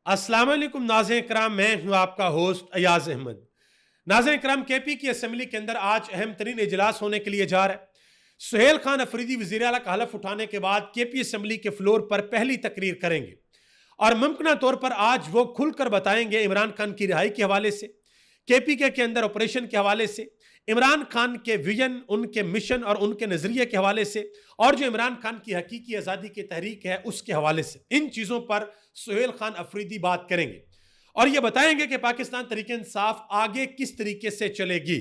अस्सलाम वालेकुम नाज़रीन इकराम, मैं हूं आपका होस्ट अयाज अहमद। नाज़रीन इकराम, केपी की असम्बली के अंदर आज अहम तरीन इजलास होने के लिए जा रहा है। सुहेल खान अफरीदी वज़ीर आला का हलफ उठाने के बाद केपी असम्बली के फ्लोर पर पहली तकरीर करेंगे और मुमकिन तौर पर आज वो खुलकर बताएंगे इमरान खान की रिहाई के हवाले से, केपी के अंदर ऑपरेशन के हवाले से, इमरान खान के विजन, उनके मिशन और उनके नजरिए के हवाले से, और जो इमरान खान की हकीकी आज़ादी की तहरीक है उसके हवाले से। इन चीज़ों पर सुहेल खान अफरीदी बात करेंगे और ये बताएंगे कि पाकिस्तान तहरीक इंसाफ आगे किस तरीके से चलेगी,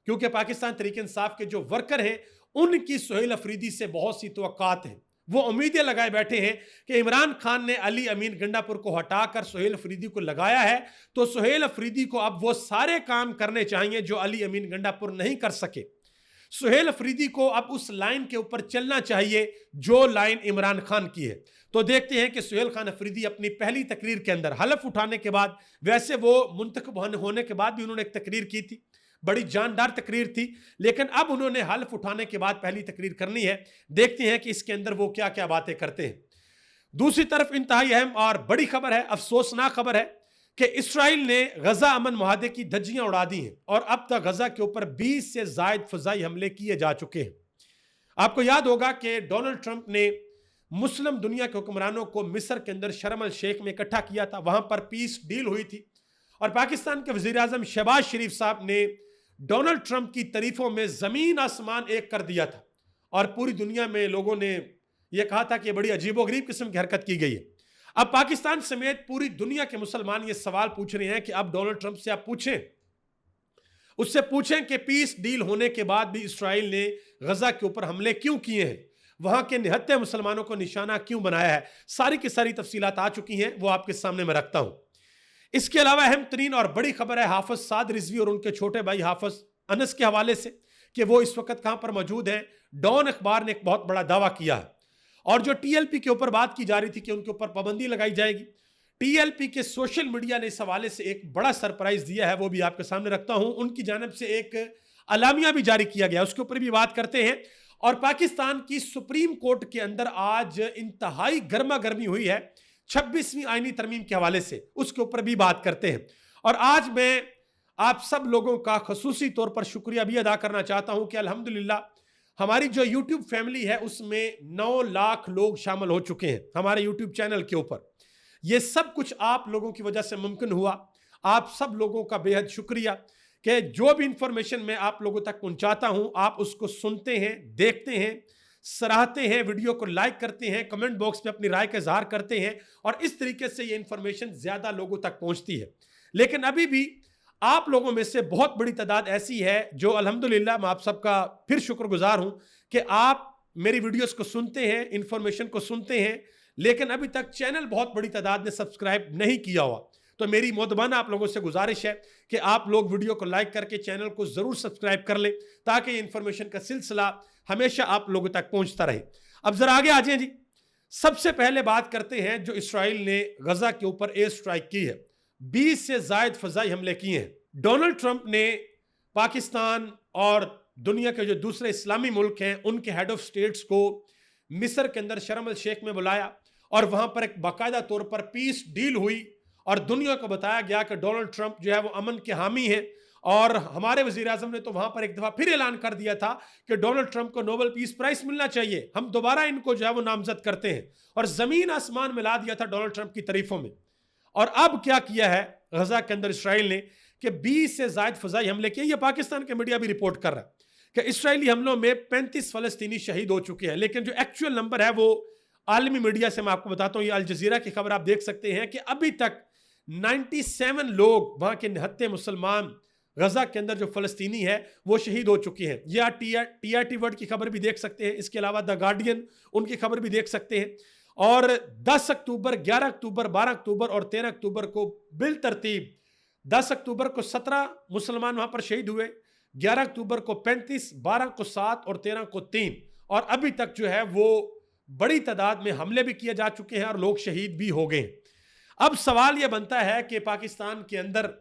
क्योंकि पाकिस्तान तहरीक इंसाफ के जो वर्कर हैं उनकी सुहेल अफरीदी से बहुत सी तवक्कात हैं। वो उम्मीदें लगाए बैठे हैं कि इमरान खान ने अली अमीन गंडापुर को हटाकर सुहेल अफरीदी को लगाया है, तो सुहेल अफरीदी को अब वो सारे काम करने चाहिए जो अली अमीन गंडापुर नहीं कर सके। सुहेल अफरीदी को अब उस लाइन के ऊपर चलना चाहिए जो लाइन इमरान खान की है। तो देखते हैं कि सुहेल खान अफरीदी अपनी पहली तकरीर के अंदर हलफ उठाने के बाद, वैसे वो मुंतखब होने के बाद भी उन्होंने एक तकरीर की थी, बड़ी जानदार तकरीर थी, लेकिन अब उन्होंने हल्फ उठाने के बाद पहली तकरीर करनी है। देखते हैं कि इसके अंदर वो क्या क्या बातें करते हैं। दूसरी तरफ इंतहाई अहम और बड़ी खबर है, अफसोसनाक खबर है कि इसराइल ने गजा अमन मुआहदे की धज्जियां उड़ा दी हैं और अब तक गजा के ऊपर 20 से जायद फजाई हमले किए जा चुके हैं। आपको याद होगा कि डोनाल्ड ट्रंप ने मुस्लिम दुनिया के हुक्मरानों को मिस्र के अंदर शर्म अल शेख में इकट्ठा किया था, वहां पर पीस डील हुई थी और पाकिस्तान के वजीर आजम शहबाज शरीफ साहब ने डोनाल्ड ट्रंप की तारीफों में जमीन आसमान एक कर दिया था और पूरी दुनिया में लोगों ने यह कहा था कि बड़ी अजीबोगरीब किस्म की हरकत की गई है। अब पाकिस्तान समेत पूरी दुनिया के मुसलमान ये सवाल पूछ रहे हैं कि अब डोनाल्ड ट्रंप से आप पूछें, उससे पूछें कि पीस डील होने के बाद भी इसराइल ने गजा के ऊपर हमले क्यों किए हैं, वहां के निहत्थे मुसलमानों को निशाना क्यों बनाया है। सारी की सारी तफसीलात आ चुकी हैं, वो आपके सामने मैं रखता हूं। इसके अलावा अहम तरीन और बड़ी खबर है हाफिज साद रिजवी और उनके छोटे भाई हाफिज अनस के हवाले से कि वो इस वक्त कहां पर मौजूद हैं। डॉन अखबार ने एक बहुत बड़ा दावा किया है और जो टीएलपी के ऊपर बात की जा रही थी कि उनके ऊपर पाबंदी लगाई जाएगी, टीएलपी के सोशल मीडिया ने इस हवाले से एक बड़ा सरप्राइज दिया है, वो भी आपके सामने रखता हूं। उनकी जानब से एक अलामिया भी जारी किया गया, उसके ऊपर भी बात करते हैं। और पाकिस्तान की सुप्रीम कोर्ट के अंदर आज इंतहाई गर्मा गर्मी हुई है 26वीं आईनी तरमीम के हवाले से, उसके ऊपर भी बात करते हैं। और आज मैं आप सब लोगों का खसूसी तौर पर शुक्रिया भी अदा करना चाहता हूं कि अल्हम्दुलिल्लाह हमारी जो यूट्यूब फैमिली है उसमें 9 लाख लोग शामिल हो चुके हैं हमारे यूट्यूब चैनल के ऊपर। यह सब कुछ आप लोगों की वजह से मुमकिन हुआ। आप सब लोगों का बेहद शुक्रिया कि जो भी इंफॉर्मेशन मैं आप लोगों तक पहुंचाता हूं आप उसको सुनते हैं, देखते हैं, सराहते हैं, वीडियो को लाइक करते हैं, कमेंट बॉक्स में अपनी राय का इजहार करते हैं और इस तरीके से ये इंफॉर्मेशन ज्यादा लोगों तक पहुंचती है। लेकिन अभी भी आप लोगों में से बहुत बड़ी तादाद ऐसी है जो अल्हम्दुलिल्लाह, मैं आप सबका फिर शुक्रगुजार हूं कि आप मेरी वीडियोस को सुनते हैं, इंफॉर्मेशन को सुनते हैं, लेकिन अभी तक चैनल बहुत बड़ी तादाद ने सब्सक्राइब नहीं किया हुआ। तो मेरी मोदबाना आप लोगों से गुजारिश है कि आप लोग वीडियो को लाइक करके चैनल को जरूर सब्सक्राइब कर ले ताकि इंफॉर्मेशन का सिलसिला हमेशा आप लोगों तक पहुंचता रहे। अब जरा आगे आ जाए जी। सबसे पहले बात करते हैं जो इसराइल ने गजा के ऊपर एयर स्ट्राइक की है, 20 से जायद फजाई हमले किए हैं। डोनाल्ड ट्रंप ने पाकिस्तान और दुनिया के जो दूसरे इस्लामी मुल्क हैं उनके हेड ऑफ स्टेट्स को मिस्र के अंदर शर्म अल शेख में बुलाया और वहां पर एक बाकायदा तौर पर पीस डील हुई और दुनिया को बताया गया कि डोनाल्ड ट्रंप जो है वो अमन के हामी हैं। और हमारे वजीर आजम ने तो वहां पर एक दफा फिर ऐलान कर दिया था कि डोनाल्ड ट्रंप को नोबेल पीस प्राइज मिलना चाहिए, हम दोबारा इनको जो है वो नामजद करते हैं। और जमीन आसमान मिला दिया था डोनाल्ड ट्रंप की तारीफों में। और अब क्या किया है गजा के अंदर इसराइल ने कि 20 से जायद फजाई हमले किए। ये पाकिस्तान के मीडिया भी रिपोर्ट कर रहा है कि इसराइली हमलों में 35 फलस्तीनी शहीद हो चुके हैं, लेकिन जो एक्चुअल नंबर है वो आलमी मीडिया से मैं आपको बताता हूं, ये अल जजीरा की खबर आप देख सकते हैं कि अभी तक 97 लोग वहां के निहत्थे मुसलमान गजा के अंदर जो फलस्तीनी है वो शहीद हो चुके हैं। या टीआरटी वर्ड की खबर भी देख सकते हैं, इसके अलावा द गार्डियन उनकी खबर भी देख सकते हैं। और 10 अक्टूबर, 11 अक्टूबर, 12 अक्टूबर और 13 अक्टूबर को बिल तरतीब 10 अक्टूबर को 17 मुसलमान वहां पर शहीद हुए, 11 अक्टूबर को 35, 12 को 7 और 13 को 3। और अभी तक जो है वो बड़ी तादाद में हमले भी किए जा चुके हैं और लोग शहीद भी हो गए। अब सवाल यह बनता है कि पाकिस्तान के अंदर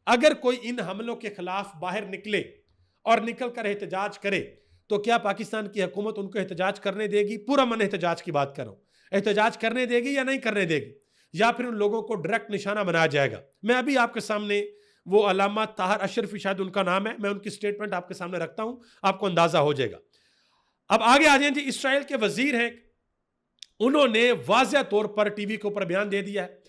अगर कोई इन हमलों के खिलाफ बाहर निकले और निकल कर एहतजाज करे तो क्या पाकिस्तान की हुकूमत उनको एहतजाज करने देगी? पूरा मन एहतजाज की बात कर रहा हूं, एहतजाज करने देगी या नहीं करने देगी? या फिर उन लोगों को डायरेक्ट निशाना बनाया जाएगा। मैं अभी आपके सामने वो अल्लामा ताहिर अशरफी, शायद उनका नाम है, मैं उनकी स्टेटमेंट आपके सामने रखता हूं, आपको अंदाजा हो जाएगा। अब आगे आ जाए जी, इसराइल के वजीर हैं, उन्होंने वाज़ेह तौर पर टीवी के ऊपर बयान दे दिया है।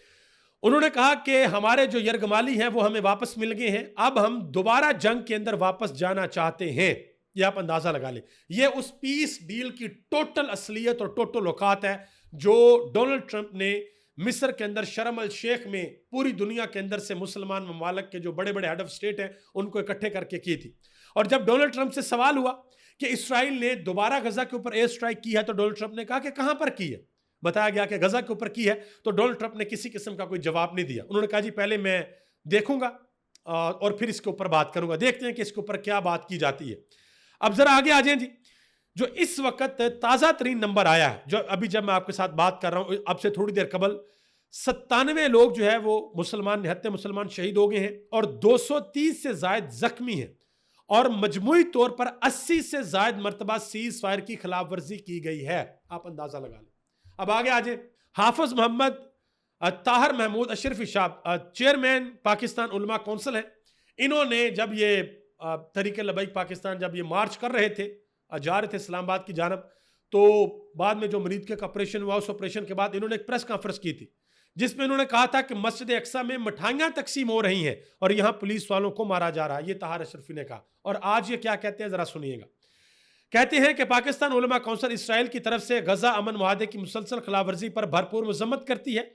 उन्होंने कहा कि हमारे जो यरगमाली हैं वो हमें वापस मिल गए हैं, अब हम दोबारा जंग के अंदर वापस जाना चाहते हैं। ये आप अंदाजा लगा लें, ये उस पीस डील की टोटल असलियत और टोटल औकात है जो डोनाल्ड ट्रंप ने मिस्र के अंदर शर्म अल शेख में पूरी दुनिया के अंदर से मुसलमान ममालिक के जो बड़े बड़े हेड ऑफ स्टेट हैं उनको इकट्ठे करके की थी। और जब डोनाल्ड ट्रंप से सवाल हुआ कि इसराइल ने दोबारा गजा के ऊपर एयर स्ट्राइक की है, तो डोनाल्ड ट्रंप ने कहा कि कहां पर की है। बताया गया कि गजा के ऊपर की है, तो डोनाल्ड ट्रंप ने किसी किस्म का कोई जवाब नहीं दिया। उन्होंने कहा जी पहले मैं देखूंगा और फिर इसके ऊपर बात करूंगा, देखते हैं कि इसके ऊपर क्या बात की जाती है। अब जरा आगे आ जाए जी, जो इस वक्त ताजा तरीन नंबर आया है, जो अभी जब मैं आपके साथ बात कर रहा हूं, अब से थोड़ी देर कबल 97 लोग जो है वो मुसलमान, निहत्ते मुसलमान शहीद हो गए हैं और 230 से ज्यादा जख्मी हैं और मजमूई तौर पर 80 से ज्यादा मरतबा सीज फायर की खिलाफ वर्जी की गई है। आप अंदाजा लगा लें। अब आगे आ जाए, हाफिज मोहम्मद ताहिर महमूद अशरफी साहब, चेयरमैन पाकिस्तान उलमा कौंसिल है, इन्होंने जब ये तहरीक लबैक पाकिस्तान जब ये मार्च कर रहे थे, जा रहे थे इस्लामाबाद की जानब, तो बाद में जो मरीद के ऑपरेशन हुआ, उस ऑपरेशन के बाद इन्होंने एक प्रेस कॉन्फ्रेंस की थी जिसमें इन्होंने कहा था कि मस्जिद अक्सा में मिठाइयां तकसीम हो रही हैं और यहां पुलिस वालों को मारा जा रहा है। ये ताहिर अशरफी ने कहा। और आज ये क्या कहते हैं जरा सुनिएगा। कहते हैं कि पाकिस्तान उलमा कौंसिल इसराइल की तरफ से गजा अमन मुआहदे की मुसलसल खिलाफवर्जी पर भरपूर मजम्मत करती है।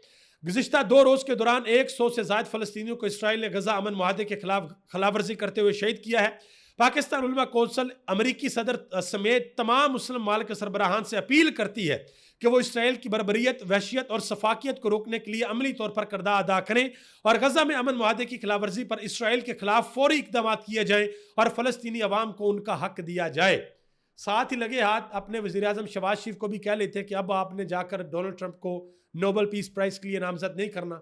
गुज़िश्ता 2 रोज के दौरान 100 से ज्यादा फलस्तीनियों को इसराइल ने गजा अमन मुआहदे के खिलाफ खिलाफवर्जी करते हुए शहीद किया है। पाकिस्तान उलमा कौंसिल अमरीकी सदर समेत तमाम मुस्लिम मालिक सरबराहान से अपील करती है कि वो इसराइल की बर्बरियत, वहशियत और सफाकियत को रोकने के लिए अमली तौर पर किरदार अदा करें और गजा में अमन मुआहदे की खिलाफवर्जी पर इसराइल के खिलाफ फौरी इकदाम किए जाएं और फलस्तीनी अवाम को उनका हक दिया जाए। साथ ही लगे हाथ अपने वज़ीर आज़म शहबाज शरीफ को भी कह लेते कि अब आपने जाकर डोनाल्ड ट्रंप को नोबेल पीस प्राइज के लिए नामजद नहीं करना,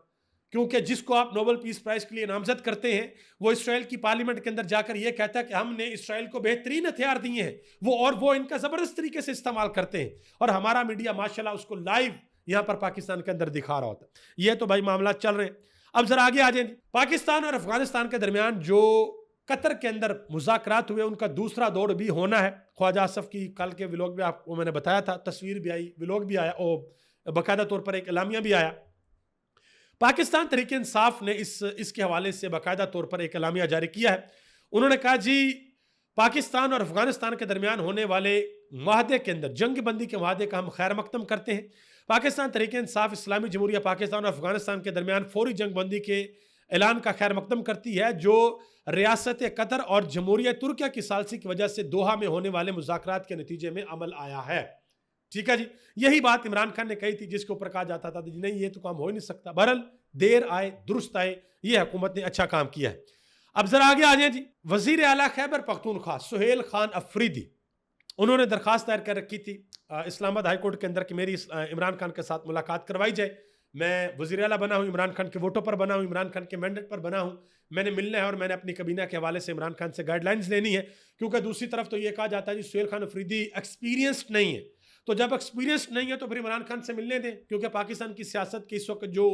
क्योंकि जिसको आप नोबेल पीस प्राइज के लिए नामजद करते हैं वो इसराइल की पार्लियामेंट के अंदर जाकर ये कहता है कि हमने इसराइल को बेहतरीन हथियार दिए हैं, वो इनका जबरदस्त तरीके से इस्तेमाल करते हैं और हमारा मीडिया माशाल्लाह उसको लाइव यहाँ पर पाकिस्तान के अंदर दिखा रहा होता है। ये तो भाई मामला चल रहे हैं। अब जरा आगे आ जाए, पाकिस्तान और अफगानिस्तान के दरमियान जो कतर के अंदर मुज़ाकरात हुए उनका दूसरा दौर भी होना है। ख्वाजा आसफ की कल के व्लॉग में आपको मैंने बताया था, तस्वीर भी आई, व्लॉग भी आया और बाकायदा तौर पर एक एलामिया भी आया। पाकिस्तान तहरीक इंसाफ ने इसके हवाले से बाकायदा तौर पर एक एलामिया जारी किया है। उन्होंने कहा जी पाकिस्तान और अफगानिस्तान के दरमियान होने वाले मुआहदे के अंदर, जंग बंदी के मुआहदे का हम खैर मकदम करते हैं। पाकिस्तान तहरीक इंसाफ इस्लामी जमहूरिया पाकिस्तान और अफगानिस्तान के दरमियान फौरी जंग बंदी के ऐलान का खैर मकदम करती है जो रियासत कतर और जमहूरिया तुर्किया की सालसी की वजह से दोहा में होने वाले मुज़ाकरात के नतीजे में अमल आया है। ठीक है जी, यही बात इमरान खान ने कही थी जिसके ऊपर कहा जाता था नहीं ये तो काम हो ही नहीं सकता। बहरहाल देर आए दुरुस्त आए, ये हुकूमत ने अच्छा काम किया है। अब जरा आगे आ जाए जी, वजीर आला खैबर पख्तूनख्वा सुहेल खान अफरीदी, उन्होंने दरखास्त दायर कर रखी थी इस्लामाबाद हाई कोर्ट के अंदर कि मेरी इमरान खान के साथ मुलाकात करवाई जाए। मैं वज़ीर आला बना हूँ, इमरान खान के वोटों पर बना हूँ, इमरान खान के मैंडेट पर बना हूँ, मैंने मिलना है और मैंने अपनी कबीना के हवाले से इमरान खान से गाइडलाइंस लेनी है। क्योंकि दूसरी तरफ तो ये कहा जाता है जी सुहेल खान अफरीदी एक्सपीरियंस्ड नहीं है, तो जब एक्सपीरियंस्ड नहीं है तो फिर इमरान खान से मिलने दें, क्योंकि पाकिस्तान की सियासत के इस वक्त जो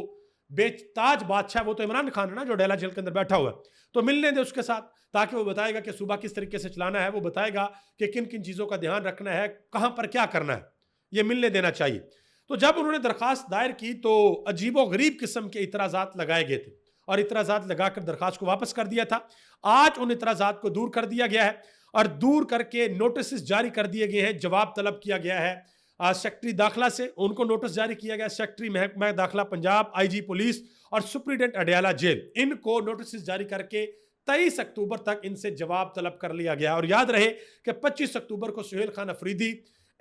बेताज बादशाह वो तो इमरान खान है ना, जो डेला जेल के अंदर बैठा हुआ है, तो मिलने दें उसके साथ ताकि वो बताएगा कि सूबा किस तरीके से चलाना है, वो बताएगा कि किन किन चीज़ों का ध्यान रखना है, कहाँ पर क्या करना है, ये मिलने देना चाहिए। तो जब उन्होंने दरखास्त दायर की तो अजीबो गरीब किस्म के इतराज़ात लगाए गए थे और इतराज़ात लगाकर दरखास्त को वापस कर दिया था। आज उन इतराज़ात को दूर कर दिया गया है और दूर करके नोटिस जारी कर दिए गए हैं, जवाब तलब किया गया है सेक्रेटरी दाखिला से, उनको नोटिस जारी किया गया, सेक्रेटरी महकमा दाखिला पंजाब, IG पुलिस और सुप्रीडेंट अडयाला जेल, इनको नोटिस जारी करके 23 अक्टूबर तक इनसे जवाब तलब कर लिया गया। और याद रहे कि 25 अक्टूबर को सुहेल खान अफरीदी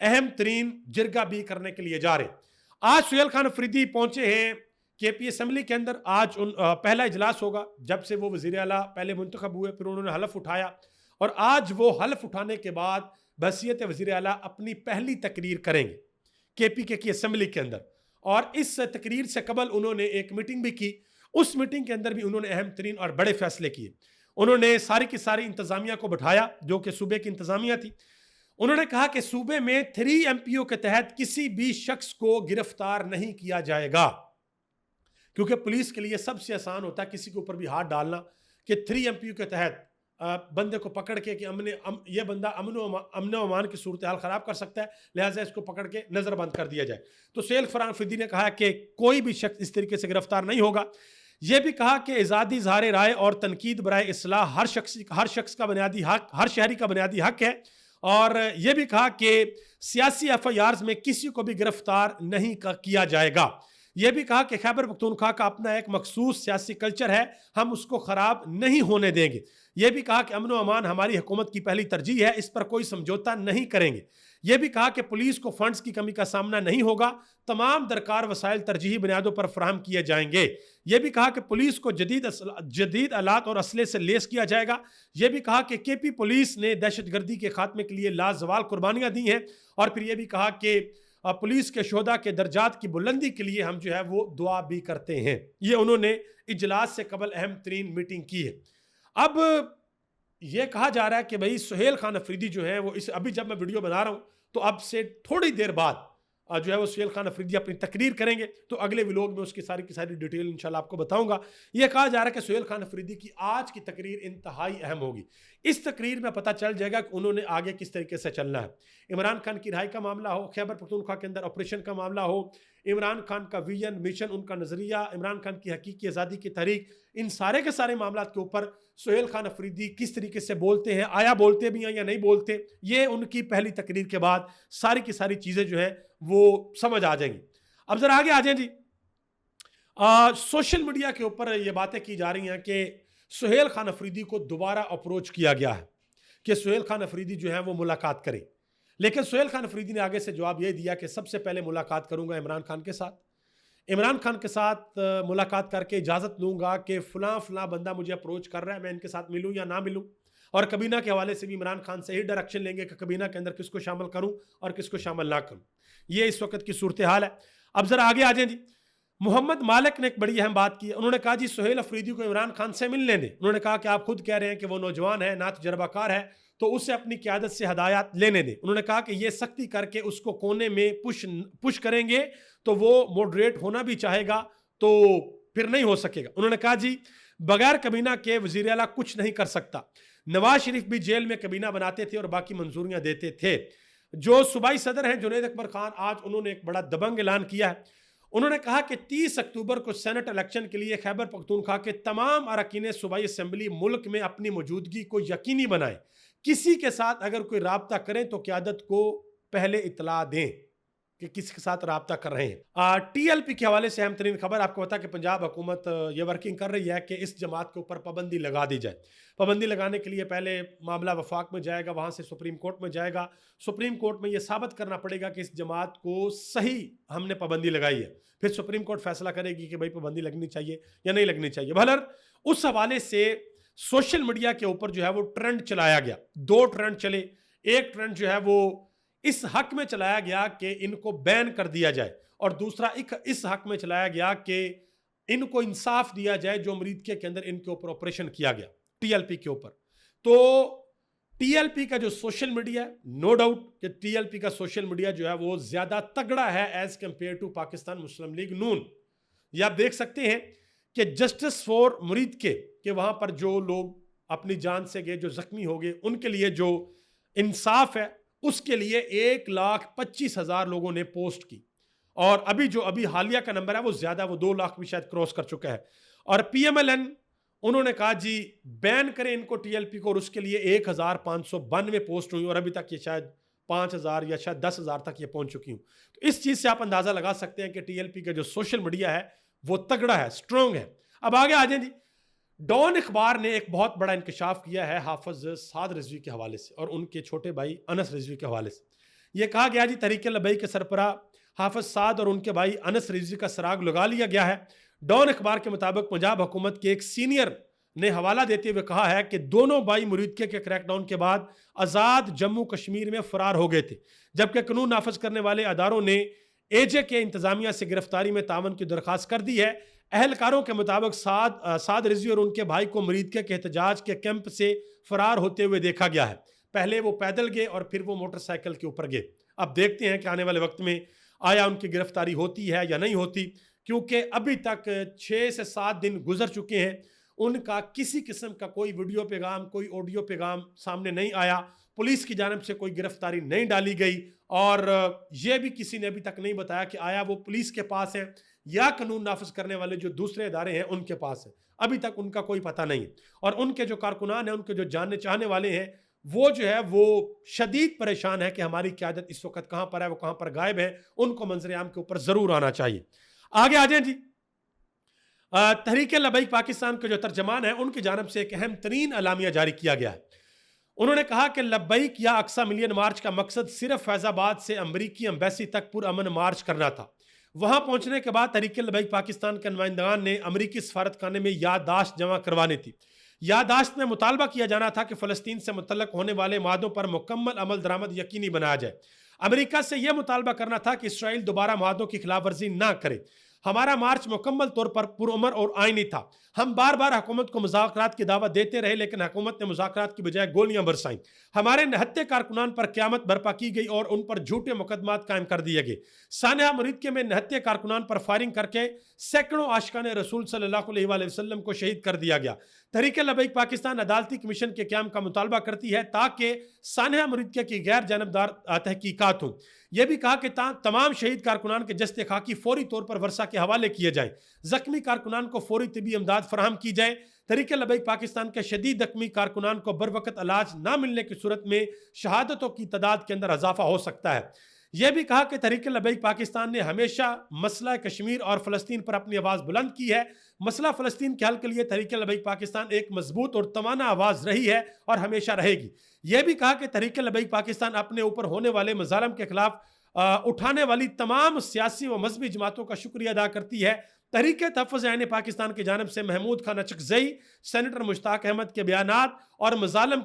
अहम तरीन जिरगा भी करने के लिए जा रहे। आज सुहेल खान अफरीदी पहुंचे हैं KP असम्बली के अंदर। आज पहला इजलास होगा जब से वो वज़ीर आला पहले मुंतखब हुए, फिर उन्होंने हलफ उठाया और आज वो हलफ उठाने के बाद बहसियत वज़ीर आला अपनी पहली तकरीर करेंगे KPK की असम्बली के अंदर। और इस तकरीर से कबल उन्होंने एक मीटिंग भी की, उस मीटिंग के अंदर भी उन्होंने अहम तरीन और बड़े फैसले किए। उन्होंने सारी की सारी इंतजामिया को बैठाया जो कि सूबे की इंतजामिया थी। उन्होंने कहा कि सूबे में 3 MPO के तहत किसी भी शख्स को गिरफ्तार नहीं किया जाएगा। क्योंकि पुलिस के लिए सबसे आसान होता है किसी के ऊपर भी हाथ डालना कि 3MPU के तहत बंदे को पकड़ के कि ये बंदा अमन व अमान की सूरत हाल ख़राब कर सकता है, लिहाजा इसको पकड़ के नज़रबंद कर दिया जाए। तो सुहेल फरहान अफरीदी ने कहा कि कोई भी शख्स इस तरीके से गिरफ्तार नहीं होगा। यह भी कहा कि आज़ादी इज़हार राय और तनकीद बराए इस्लाह हर शख्स का बुनियादी हक, हर शहरी का बुनियादी हक है। और यह भी कहा कि सियासी FIRs में किसी को भी गिरफ्तार नहीं किया जाएगा। यह भी कहा कि खैबर पख्तूनख्वा का अपना एक मखसूस सियासी कल्चर है, हम उसको ख़राब नहीं होने देंगे। यह भी कहा कि अमन व अमान हमारी हुकूमत की पहली तरजीह है, इस पर कोई समझौता नहीं करेंगे। यह भी कहा कि पुलिस को फंड्स की कमी का सामना नहीं होगा, तमाम दरकार वसाइल तरजीही बुनियादों पर फराहम किए जाएंगे। यह भी कहा कि पुलिस को जदीद आलात और असले से लेस किया जाएगा। यह भी कहा कि KP पुलिस ने दहशतगर्दी के खात्मे के लिए लाजवाल कुर्बानियां दी हैं। और फिर यह भी कहा कि पुलिस के शोहदा के दर्जात की बुलंदी के लिए हम जो है वो दुआ भी करते हैं। ये उन्होंने इजलास से कबल अहम तरीन मीटिंग की है। अब ये कहा जा रहा है कि भाई सुहेल खान अफरीदी जो है वो अभी जब मैं वीडियो बना रहा हूँ तो अब से थोड़ी देर बाद जो है वो सुहेल खान अफरीदी अपनी तकरीर करेंगे, तो अगले व्लॉग में उसकी सारी की सारी डिटेल इंशाल्लाह आपको बताऊंगा। यह कहा जा रहा है कि सुहेल खान अफरीदी की आज की तकरीर इंतहाई अहम होगी। इस तकरीर में पता चल जाएगा कि उन्होंने आगे किस तरीके से चलना है। इमरान खान की रिहाई का मामला हो, खैबर पख्तूनख्वा के अंदर ऑपरेशन का मामला हो, इमरान खान का विजन मिशन, उनका नजरिया, इमरान खान की हकीकी आज़ादी की तहरीक, इन सारे के सारे मामला के ऊपर सुहेल खान अफरीदी किस तरीके से बोलते हैं, आया बोलते भी हैं या नहीं बोलते, ये उनकी पहली तकरीर के बाद सारी की सारी चीज़ें जो है वो समझ आ जाएंगी। अब जरा आगे आ जाएं जी। सोशल मीडिया के ऊपर ये बातें की जा रही हैं कि सुहेल खान अफरीदी को दोबारा अप्रोच किया गया है कि सुहेल खान अफरीदी जो है वो मुलाकात करें। लेकिन सुहेल खान अफरीदी ने आगे से जवाब ये दिया कि सबसे पहले मुलाकात करूंगा इमरान खान के साथ, इमरान खान के साथ मुलाकात करके इजाज़त लूंगा कि फ़लाँ फ़लाँ बंदा मुझे अप्रोच कर रहा है, मैं इनके साथ मिलूं या ना मिलूं। और कबीना के हवाले से भी इमरान खान से ही डायरेक्शन लेंगे कि कबीना के अंदर किसको शामिल करूं और किसको शामिल ना करूं। ये इस वक्त की सूरत हाल है। अब ज़रा आगे आ जाए जी। मोहम्मद मालिक ने एक बड़ी अहम बात की। उन्होंने कहा जी सुहेल अफरीदी को इमरान खान से मिलने दें। उन्होंने कहा कि आप खुद कह रहे हैं कि वो नौजवान है, ना तजर्बाकार है, तो उससे अपनी क़यादत से हदायत लेने दें। उन्होंने कहा कि ये सख्ती करके उसको कोने में पुश करेंगे तो वो मॉडरेट होना भी चाहेगा तो फिर नहीं हो सकेगा। उन्होंने कहा जी बगैर कबीना के वज़ीर आला कुछ नहीं कर सकता। नवाज शरीफ भी जेल में कबीना बनाते थे और बाकी मंजूरियां देते थे। जो सूबाई सदर हैं जुनैद अकबर खान, आज उन्होंने एक बड़ा दबंग ऐलान किया है। उन्होंने कहा कि 30 अक्टूबर को सेनेट इलेक्शन के लिए खैबर पख्तूनख्वा के तमाम अरकान सूबाई असम्बली मुल्क में अपनी मौजूदगी को यकीनी बनाएं। किसी के साथ अगर कोई राब्ता करें तो क़यादत को पहले इतला दें कि किसके साथ राब्ता कर रहे हैं। TLP के हवाले से अहम तरीन खबर आपको बता कि पंजाब हुकूमत ये वर्किंग कर रही है कि इस जमात के ऊपर पाबंदी लगा दी जाए। पाबंदी लगाने के लिए पहले मामला वफाक में जाएगा, वहाँ से सुप्रीम कोर्ट में जाएगा। सुप्रीम कोर्ट में ये साबित करना पड़ेगा कि इस जमात को सही हमने पाबंदी लगाई है। फिर सुप्रीम कोर्ट फैसला करेगी कि भाई पाबंदी लगनी चाहिए या नहीं लगनी चाहिए। भलर उस हवाले से सोशल मीडिया के ऊपर जो है वो ट्रेंड चलाया गया। 2 ट्रेंड चले। एक ट्रेंड जो है वो इस हक में चलाया गया कि इनको बैन कर दिया जाए, और दूसरा इस हक में चलाया गया कि इनको इंसाफ दिया जाए जो अमरीका के अंदर इनके ऊपर ऑपरेशन किया गया TLP के ऊपर। तो TLP का जो सोशल मीडिया, नो डाउट कि TLP का सोशल मीडिया जो है वो ज्यादा तगड़ा है as compared to Pakistan Muslim League Noon. ये आप देख सकते हैं कि जस्टिस फॉर मुरीद के वहां पर जो लोग अपनी जान से गए, जो जख्मी हो गए, उनके लिए जो इंसाफ है उसके लिए 1,25,000 लोगों ने पोस्ट की। और अभी हालिया का नंबर है वो ज्यादा, वो 2 लाख भी शायद क्रॉस कर चुका है। और PMLN उन्होंने कहा जी बैन करें इनको TLP को, और उसके लिए 1,592 पोस्ट हुई और अभी तक ये शायद 5,000 या शायद 10,000 तक ये पहुंच चुकी हूं। तो इस चीज से आप अंदाजा लगा सकते हैं कि TLP का जो सोशल मीडिया है वो तगड़ा है, स्ट्रॉन्ग है। अब आगे आ जाए जी। डॉन अखबार ने एक बहुत बड़ा इंकशाफ किया है हाफिज साद रिजवी के हवाले से और उनके छोटे भाई अनस रिजवी के हवाले से। यह कहा गया जी तहरीक लबई के सरबरा हाफिज साद और उनके भाई अनस रिजवी का सराग लगा लिया गया है। डॉन अखबार के मुताबिक पंजाब हुकूमत के एक सीनियर ने हवाला देते हुए कहा है कि दोनों भाई मुरीदके के क्रैकडाउन के बाद आज़ाद जम्मू कश्मीर में फरार हो गए थे, जबकि कानून नाफज करने वाले अदारों ने AJ के इंतजामिया से गिरफ्तारी में तावन की दरख्वास्त कर दी है। अहलकारों के मुताबिक साद रिजवी और उनके भाई को मुरीदके के एहतजाज के कैंप से फरार होते हुए देखा गया है। पहले वो पैदल गए और फिर वो मोटरसाइकिल के ऊपर गए। अब देखते हैं कि आने वाले वक्त में आया उनकी गिरफ्तारी होती है या नहीं होती। क्योंकि अभी तक 6 से 7 दिन गुजर चुके हैं, उनका किसी किस्म का कोई वीडियो पैगाम, कोई ऑडियो पैगाम सामने नहीं आया, पुलिस की जानब से कोई गिरफ्तारी नहीं डाली गई, और यह भी किसी ने अभी तक नहीं बताया कि आया वो पुलिस के पास है या कानून नाफिज करने वाले जो दूसरे इदारे हैं उनके पास है। अभी तक उनका कोई पता नहीं। और उनके जो कारकुनान हैं, उनके जो जानने चाहने वाले हैं, वो जो है वो शदीद परेशान है कि हमारी क़यादत इस वक्त कहाँ पर है, वो कहाँ पर गायब है। उनको मंजर आम के ऊपर ज़रूर आना चाहिए। आगे आ जाए जी। तहरीक लबैक पाकिस्तान के जो तर्जमान है, उनकी जानब से एक अहम तरीन अलामिया जारी किया गया है। उन्होंने कहा कि लब्बैक या अक्सा मिलियन मार्च का मकसद सिर्फ फैजाबाद से अमरीकी एम्बेसी तक पुरअमन मार्च करना था। वहां पहुंचने के बाद तहरीक लबैक पाकिस्तान के नुमाइंदान ने अमरीकी सफारतखाने में याददाश्त जमा करवानी थी। याददाश्त में मुतालबा किया जाना था कि फ़लस्तीन से मुतल्लक होने वाले मादों पर मुकम्मल अमल दरामद यकीनी बनाया जाए। अमरीका से यह मुतालबा करना था कि इसराइल दोबारा मादों की खिलाफ वर्जी ना करे। हमारा मार्च मुकम्मल तौर पर पुरअमर और आईनी था। हम बार बार हुकूमत को मुज़ाकरात की दावत देते रहे, लेकिन हुकूमत ने मुज़ाकरात की बजाय गोलियां बरसाईं। हमारे निहत्ते कारकुनान पर क़यामत बर्पा की गई और उन पर झूठे मुकदमात कायम कर दिए गए। सानिया मुरीदके में निहत्ते कारकुनान पर फायरिंग करके सैकड़ों आशिकान रसूल सल्लल्लाहु अलैहि वसल्लम को शहीद कर दिया गया। तहरीक लबैक पाकिस्तान अदालती कमीशन के क़याम का मुतालबा करती है ताकि सानिया मुरीदके की गैर जानबदार तहकीकात हों। यह भी कहा कि तमाम शहीद कारकुनान के जस्ते खाकी फौरी तौर पर वर्षा के हवाले किए जाएं। जख्मी कारकुनान को फौरी तिबी इमदाद फराहम की जाए। तहरीक लबैक पाकिस्तान के शदीद जख्मी कारकुनान को बर वक्त इलाज ना मिलने की सूरत में शहादतों की तादाद के अंदर इजाफा हो सकता है। यह भी कहा कि तहरीक लबैक पाकिस्तान ने हमेशा मसला कश्मीर और फ़लस्तीन पर अपनी आवाज़ बुलंद की है। मसला फ़लस्तीन के हल के लिए तहरीक लबैक पाकिस्तान एक मजबूत और तवाना आवाज़ रही है और हमेशा रहेगी। यह भी कहा कि तहरीक लबैक पाकिस्तान अपने ऊपर होने वाले मज़ालम के खिलाफ उठाने वाली तमाम सियासी व मजहबी जमातों का शुक्रिया अदा करती है। तहरीक तहफ़्फ़ुज़ ऐन पाकिस्तान की जानब से महमूद खान अचकज़ई, सेनेटर मुश्ताक अहमद के बयानात और मुज़ालम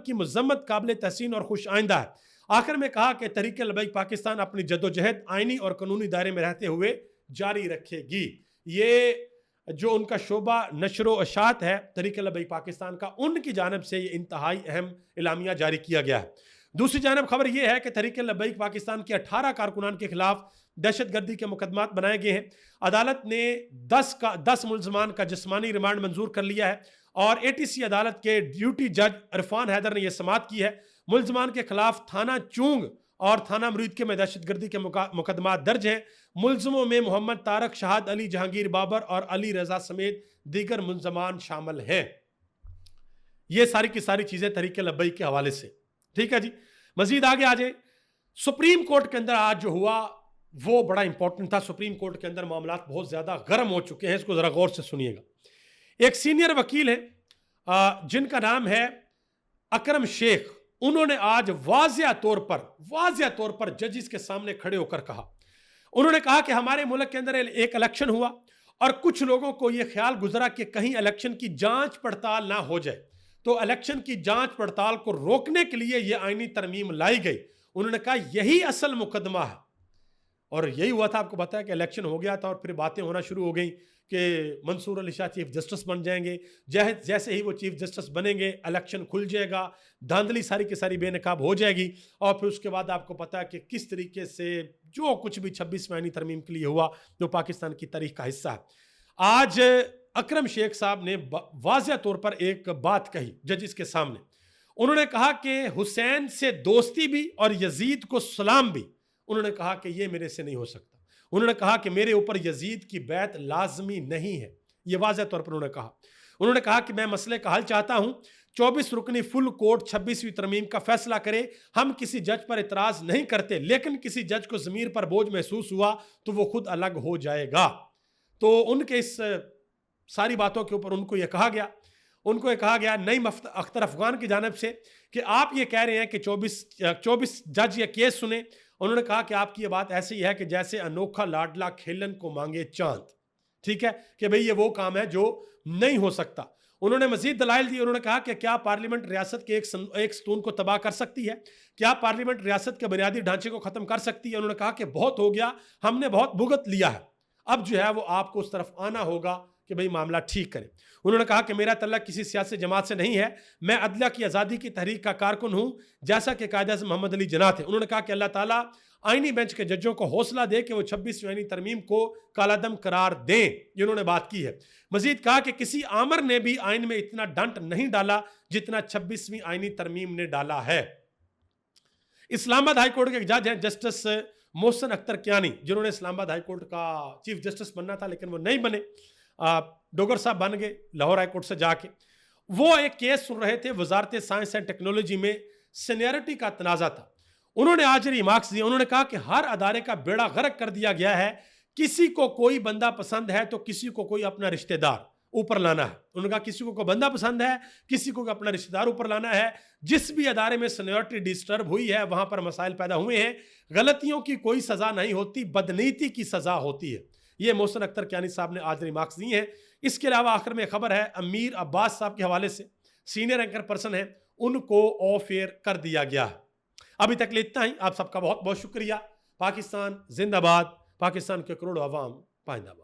की मज़म्मत काबिल तहसीन और खुश आइंदा है। आखिर में कहा कि तहरीक लबैक पाकिस्तान अपनी जदोजहद आइनी और कानूनी दायरे में रहते हुए जारी रखेगी। ये जो उनका शोबा नशरो अशात है तहरीक लबैक पाकिस्तान का, उनकी जानब से ये इंतहाई अहम एलामिया जारी किया गया है। दूसरी जानब खबर यह है कि तहरीक लबैक पाकिस्तान के 18 कारकुनान के खिलाफ दहशतगर्दी के मुकदमात बनाए गए हैं। अदालत ने 10 मुलजमान का जिस्मानी रिमांड मंजूर कर लिया है और ATC अदालत के ड्यूटी जज इरफान हैदर ने यह समाअत की है। मुलजमान के खिलाफ थाना चूंग और थाना मुरीदके में दहशतगर्दी के मुकदमात दर्ज हैं। मुलजमों में मोहम्मद तारक, शहाद अली, जहांगीर बाबर और अली रजा समेत दीगर मुलजमान शामिल हैं। ये सारी की सारी चीजें तहरीक लबैक के हवाले से। ठीक है जी। मजीद आगे आ जाए। सुप्रीम कोर्ट के अंदर आज जो हुआ वो बड़ा इंपॉर्टेंट था। सुप्रीम कोर्ट के अंदर मामला बहुत ज्यादा गर्म हो चुके हैं, इसको जरा गौर से सुनिएगा। एक सीनियर वकील है जिनका नाम है अकरम शेख। उन्होंने आज वाज़िया तौर पर जजिस के सामने खड़े होकर कहा, उन्होंने कहा कि हमारे मुल्क के अंदर एक इलेक्शन हुआ और कुछ लोगों को यह ख्याल गुजरा कि कहीं इलेक्शन की जांच पड़ताल ना हो जाए, तो इलेक्शन की जांच पड़ताल को रोकने के लिए यह आईनी तरमीम लाई गई। उन्होंने कहा यही असल मुकदमा है। और यही हुआ था, आपको पता है कि इलेक्शन हो गया था और फिर बातें होना शुरू हो गई कि मंसूर अली शाह चीफ जस्टिस बन जाएंगे। जैसे ही वो चीफ जस्टिस बनेंगे इलेक्शन खुल जाएगा, धांधली सारी की सारी बेनकाब हो जाएगी। और फिर उसके बाद आपको पता है कि किस तरीके से जो कुछ भी 26वीं आईनी तरमीम के लिए हुआ, जो पाकिस्तान की तारीख का हिस्सा है। आज अकरम शेख साहब ने वाज़िया तौर पर एक बात कही जजिस के सामने। उन्होंने कहा कि हुसैन से दोस्ती भी और यजीद को सलाम भी, उन्होंने कहा कि यह मेरे से नहीं हो सकता। उन्होंने कहा कि मेरे ऊपर यजीद की बैत लाजमी नहीं है, यह वाज़िया तौर पर उन्होंने कहा। उन्होंने कहा कि मैं मसले का हल चाहता हूं, 24 रुकनी फुल कोर्ट 26वीं तरमीम का फैसला करे। हम किसी जज पर इतराज नहीं करते, लेकिन किसी जज को ज़मीर पर बोझ महसूस हुआ तो वो खुद अलग हो जाएगा। तो उनके इस सारी बातों के ऊपर उनको यह कहा गया नईम अख्तर अफगान की जानिब से कि आप ये कह रहे हैं कि 24 जज ये केस सुने। उन्होंने कहा कि आपकी ये बात ऐसी है कि जैसे अनोखा लाडला खेलन को मांगे चांद। ठीक है कि भाई ये वो काम है जो नहीं हो सकता। उन्होंने मजीद दलाइल दी। उन्होंने कहा कि क्या पार्लियामेंट रियासत के एक सतून को तबाह कर सकती है? क्या पार्लियामेंट रियासत के बुनियादी ढांचे को खत्म कर सकती है? उन्होंने कहा कि बहुत हो गया, हमने बहुत भुगत लिया है, अब जो है वो आपको उस तरफ आना होगा कि भाई मामला ठीक करें। उन्होंने कहा कि मेरा तल्लक किसी सियासी जमात से नहीं है, मैं अदलिया की आज़ादी की तहरीक का कारकुन हूँ, जैसा कि कायद-ए-आज़म मोहम्मद अली जिन्ना थे। उन्होंने कहा कि अल्लाह ताला आईनी बेंच के जजों को हौसला दे कि वो 26वीं आईनी तरमीम को कालादम करार दें। इन्होंने बात की है। मजीद कहा कि किसी आमर ने भी आइन में इतना डंट नहीं डाला जितना 26वीं आईनी तरमीम ने डाला है। इस्लामाबाद हाईकोर्ट के एक जज हैं जस्टिस मोहसिन अख्तर कियानी, जिन्होंने इस्लामाबाद हाईकोर्ट का चीफ जस्टिस बनना था लेकिन वो नहीं बने, डोगर साहब बन गए लाहौर हाईकोर्ट से जाके। वो एक केस सुन रहे थे, वजारत साइंस एंड टेक्नोलॉजी में सीनियरिटी का तनाजा था। उन्होंने आज रिमार्क्स दिए। उन्होंने कहा कि हर अदारे का बेड़ा गर्क कर दिया गया है। किसी को कोई बंदा पसंद है तो किसी को कोई अपना रिश्तेदार ऊपर लाना है। उन्होंने कहा किसी को कोई बंदा पसंद है, किसी को अपना रिश्तेदार ऊपर लाना है। जिस भी अदारे में सीनियरिटी डिस्टर्ब हुई है वहां पर मसाइल पैदा हुए हैं। गलतियों की कोई सजा नहीं होती, बदनीति की सजा होती है। ये मोहसिन अख्तर कियानी साहब ने आज रिमार्क्स दिए हैं। इसके अलावा आखिर में खबर है अमीर अब्बास साहब के हवाले से, सीनियर एंकर पर्सन है, उनको ऑफ एयर कर दिया गया है। अभी तक इतना ही। आप सबका बहुत बहुत शुक्रिया। पाकिस्तान जिंदाबाद, पाकिस्तान के करोड़ों अवाम पाइंदाबाद।